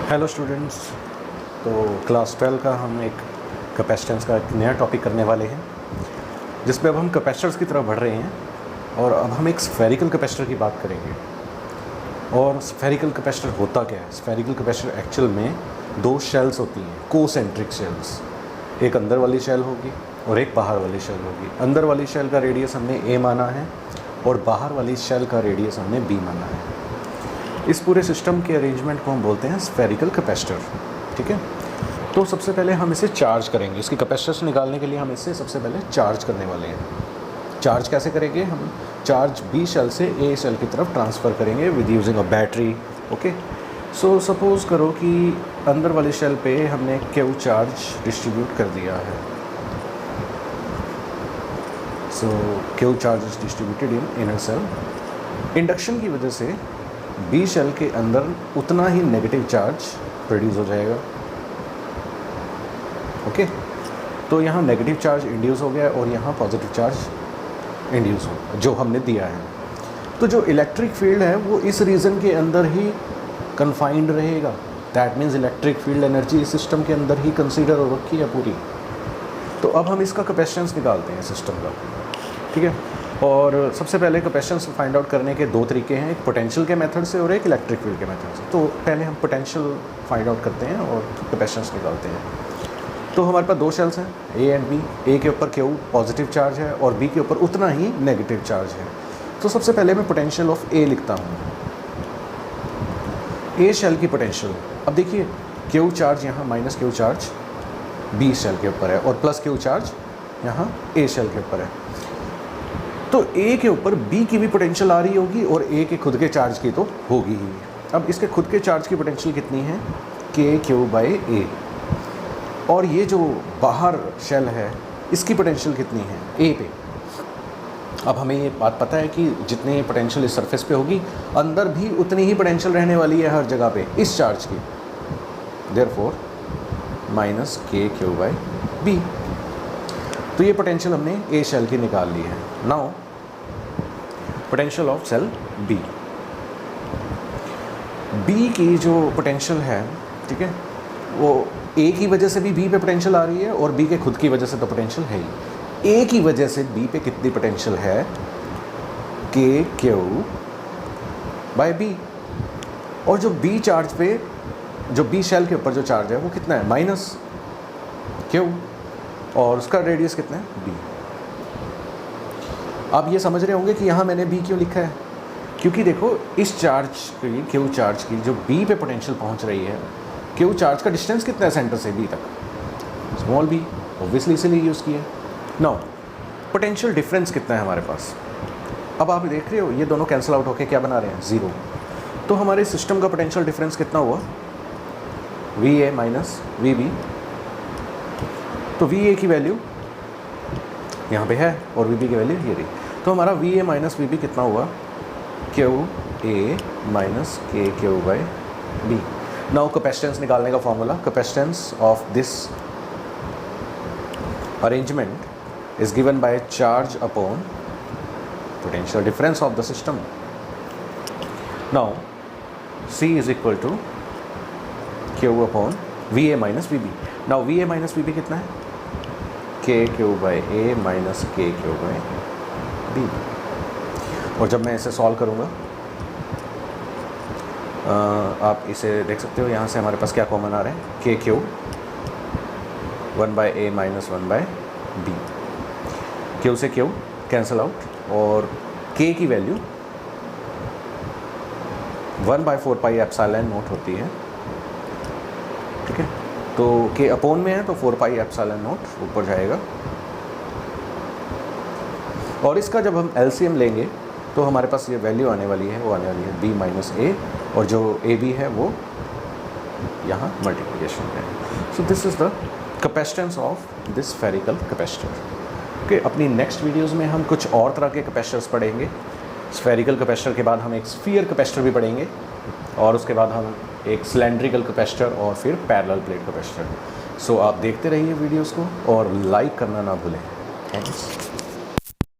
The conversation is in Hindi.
Hello students. तो क्लास 12 का हम एक कैपेसिटेंस का एक नया टॉपिक करने वाले हैं, जिसमें अब हम कैपेसिटर्स की तरफ बढ़ रहे हैं और अब हम एक स्फेरिकल कैपेसिटर की बात करेंगे। और स्फेरिकल कैपेसिटर होता क्या है? स्फेरिकल कैपेसिटर एक्चुअल में दो शेल्स होती हैं, कोसेंट्रिक शेल्स। एक अंदर वाली शेल होगी और एक बाहर वाली शेल होगी। अंदर वाली शेल का रेडियस हमने ए माना है और बाहर वाली शेल का रेडियस हमने बी माना है। इस पूरे सिस्टम के अरेंजमेंट को हम बोलते हैं स्फेरिकल कैपेसिटर। ठीक है, तो सबसे पहले हम इसे चार्ज करेंगे। इसकी कैपेसिटर्स निकालने के लिए हम इसे सबसे पहले चार्ज करने वाले हैं। चार्ज कैसे करेंगे? हम चार्ज बी शेल से ए शेल की तरफ ट्रांसफ़र करेंगे with using a battery. Okay, so suppose करो कि अंदर वाली शेल पे हमने क्यू चार्ज डिस्ट्रीब्यूट कर दिया है। So Q charge is distributed in inner cell. Induction की वजह से बी शेल के अंदर उतना ही नेगेटिव चार्ज प्रोड्यूस हो जाएगा। ओके, तो यहाँ नेगेटिव चार्ज इंड्यूस हो गया और यहाँ पॉजिटिव चार्ज इंड्यूस हो जो हमने दिया है। तो जो इलेक्ट्रिक फील्ड है वो इस रीजन के अंदर ही कन्फाइंड रहेगा। That means electric field energy इस सिस्टम के अंदर ही कंसीडर हो रखी है पूरी। तो अब हम इसका कैपेसिटेंस निकालते हैं सिस्टम का। ठीक है, और सबसे पहले कैपेसिटेंस फाइंड आउट करने के दो तरीके हैं, एक पोटेंशियल के मेथड से और एक इलेक्ट्रिक फील्ड के मेथड से। तो पहले हम पोटेंशियल फाइंड आउट करते हैं और कैपेसिटेंस निकालते हैं। तो हमारे पास दो शेल्स हैं, ए एंड बी। ए के ऊपर क्यू पॉजिटिव चार्ज है और बी के ऊपर उतना ही नेगेटिव चार्ज है। तो सबसे पहले मैं पोटेंशियल ऑफ ए लिखता हूँ। ए शेल की पोटेंशियल, अब देखिए क्यू चार्ज यहाँ minus q charge b shell के ऊपर है और प्लस क्यू चार्ज यहाँ ए शेल के ऊपर है। तो ए के ऊपर बी की भी पोटेंशियल आ रही होगी और ए के खुद के चार्ज की तो होगी ही। अब इसके खुद के चार्ज की पोटेंशियल कितनी है? के क्यू बाई ए। और ये जो बाहर शेल है इसकी पोटेंशियल कितनी है? ए पे। अब हमें ये बात पता है कि जितनी पोटेंशियल इस सरफेस पे होगी अंदर भी उतनी ही पोटेंशियल रहने वाली है हर जगह पे इस चार्ज की। Therefore minus k q by B. तो ये पोटेंशियल हमने ए शेल की निकाल ली है। Now potential of cell b. B की जो पोटेंशियल है, ठीक है, वो ए की वजह से भी बी पे पोटेंशियल आ रही है और बी के खुद की वजह से तो पोटेंशियल है ही। ए की वजह से बी पे कितनी पोटेंशियल है? K Q by B. और जो बी चार्ज पे, जो बी शेल के ऊपर जो चार्ज है वो कितना है? माइनस क्यू, और उसका रेडियस कितना है? बी। आप ये समझ रहे होंगे कि यहाँ मैंने बी क्यों लिखा है, क्योंकि देखो इस चार्ज की, क्यू चार्ज की जो बी पे पोटेंशियल पहुँच रही है, क्यू चार्ज का डिस्टेंस कितना है सेंटर से बी तक? स्मॉल बी, ऑब्वियसली इसीलिए यूज़ किया। नाउ पोटेंशियल डिफरेंस कितना है हमारे पास? अब आप देख रहे हो ये दोनों कैंसिल आउट होके क्या बना रहे हैं? ज़ीरो। तो हमारे सिस्टम का पोटेंशियल डिफरेंस कितना हुआ? V a minus v b. तो वी ए की वैल्यू यहाँ पे है और वी बी की वैल्यू ये रही। तो हमारा v a minus v b कितना हुआ? Q a minus k q by b. Now capacitance निकालने का formula, capacitance of this arrangement is given by charge upon potential difference of the system. Now C is equal to q upon v a minus v b. Now v a minus v b कितना है? K q by a minus k q by b. और जब मैं इसे सॉल्व करूँगा आप इसे देख सकते हो, यहाँ से हमारे पास क्या कॉमन आ रहा है? K q 1 by a minus 1 by b. Q से क्यू कैंसिल आउट और के की value 1 by 4 pi epsilon naught होती है। ठीक है, तो के अपोन में है तो 4 पाई एप्सिलॉन नॉट ऊपर जाएगा। और इसका जब हम एलसीएम लेंगे तो हमारे पास ये वैल्यू आने वाली है, वो आने वाली है बी माइनस ए, और जो ए बी है वो यहाँ मल्टीप्लिकेशन है। So this is the capacitance of this spherical capacitor. Okay, अपनी नेक्स्ट वीडियोज़ में हम कुछ और तरह के कैपेसिटर्स पढ़ेंगे। स्फेरिकल कैपेसिटर के बाद हम एक स्फीयर कैपेसिटर भी पढ़ेंगे और उसके बाद हम एक सिलेंड्रिकल कैपेसिटर और फिर पैरेलल प्लेट कैपेसिटर। सो आप देखते रहिए वीडियोज़ को और लाइक करना ना भूलें। थैंक्स।